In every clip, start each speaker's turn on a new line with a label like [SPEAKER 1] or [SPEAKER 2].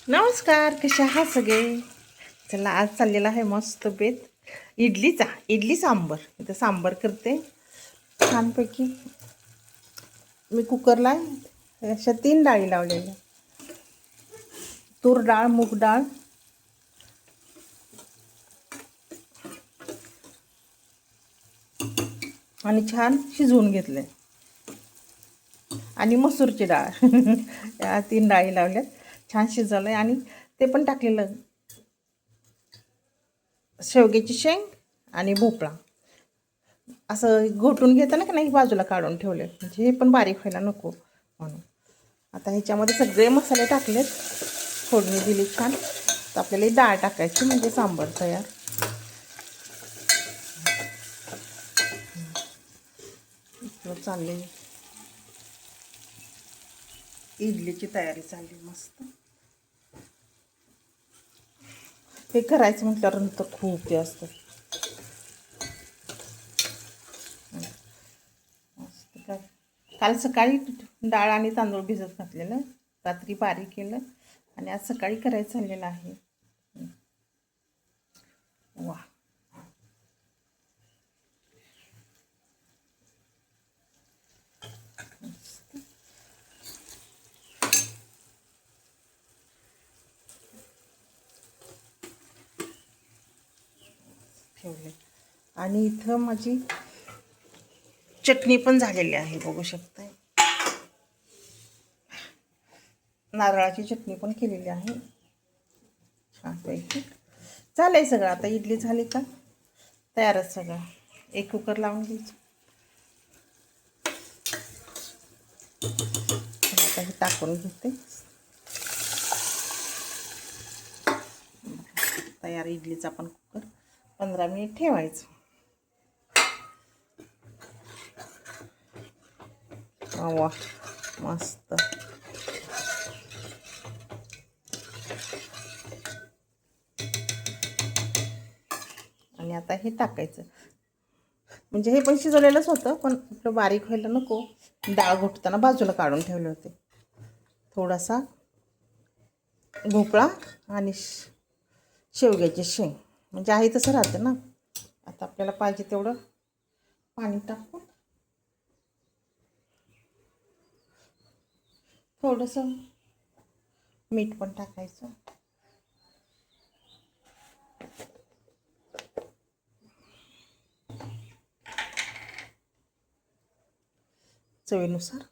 [SPEAKER 1] नमस्कार, कसे आहात सगळे? चला, आज चाललेला आहे मस्त बेत इडली सांबर. इथं सांबर करते छानपैकी. मी कुकरला अशा 3 डाळी लावलेल्या: तूर डाळ, मूग डाळ आणि छान शिजवून घेतले, आणि मसूरची डाळ. या 3 डाळी लावल्यात, छान शिजवलं. आणि ते पण टाकलेलं शेवग्याची शेंग आणि भोपळा. असं घोटून घेताना की नाही बाजूला काढून ठेवले, म्हणजे हे पण बारीक व्हायला नको म्हणून. आता ह्याच्यामध्ये सगळे मसाले टाकलेत, फोडणी दिली छान. तर आपल्याला ही डाळ टाकायची, म्हणजे सांबार तयार. चालली इडलीची तयारी चालली मस्त. हे करायचं म्हटल्यावर नंतर खूप ते असतं. काय, काल सकाळी डाळ आणि तांदूळ भिजत घातलेलं, रात्री बारीक केलं, आणि आज सकाळी करायचं चाललेलं आहे. वा, ठेवले. आणि इथं माझी चटणी पण झालेली आहे, बघू शकताय. नारळाची चटणी पण केलेली आहे छानपैकी. झालंय सगळं. आता इडली झाली का तयारच सगळं. एक कुकर लावून घ्यायचं. आता हे टाकून घेते. तयार इडलीचा पण कुकर. 15 मिनिट ठेवायचं. वा, मस्त. आणि आता हे टाकायचं, म्हणजे हे पण शिजवलेलंच होतं, पण आपलं बारीक व्हायला नको. डाळ घोटताना बाजूला काढून ठेवले होते. थोडासा भोपळा आणि शेवग्याची शेंग, म्हणजे आहे तसं राहतं ना. आता आपल्याला पाहिजे तेवढं पाणी टाकून थोडंसं मीठ पण टाकायचं. चवीनुसार.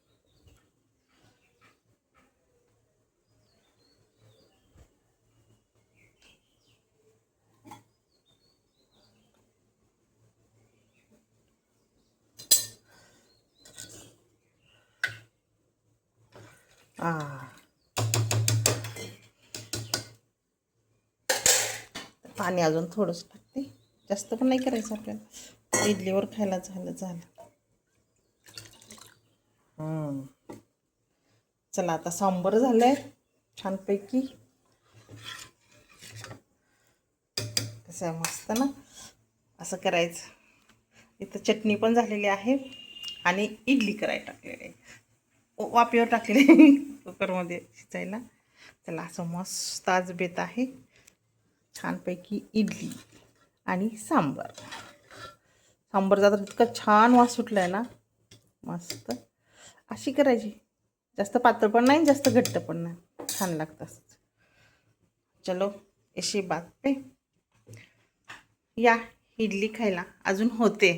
[SPEAKER 1] पाणी अजून थोडंसं टाकते, जास्त पण नाही करायचं आपल्याला, इडलीवर खायला झालं. चला, आता सांबर झालंय छानपैकी. कसं मस्त ना, असं करायचं. इथं चटणी पण झालेली आहे, आणि इडली करायला टाकलेली आहे, वाफेवर टाकलेली कुकरमध्ये शिजायला. चला, असं मस्त आज बेत आहे. छानपैकी इडली आणि सांबार. सांबारचा तर इतका छान वास सुटला आहे ना, मस्त. अशी करायची, जास्त पातळ पण नाही, जास्त घट्ट पण नाही, छान लागतं असंच. चलो, ऐसी बात पे या इडली खायला अजून होते.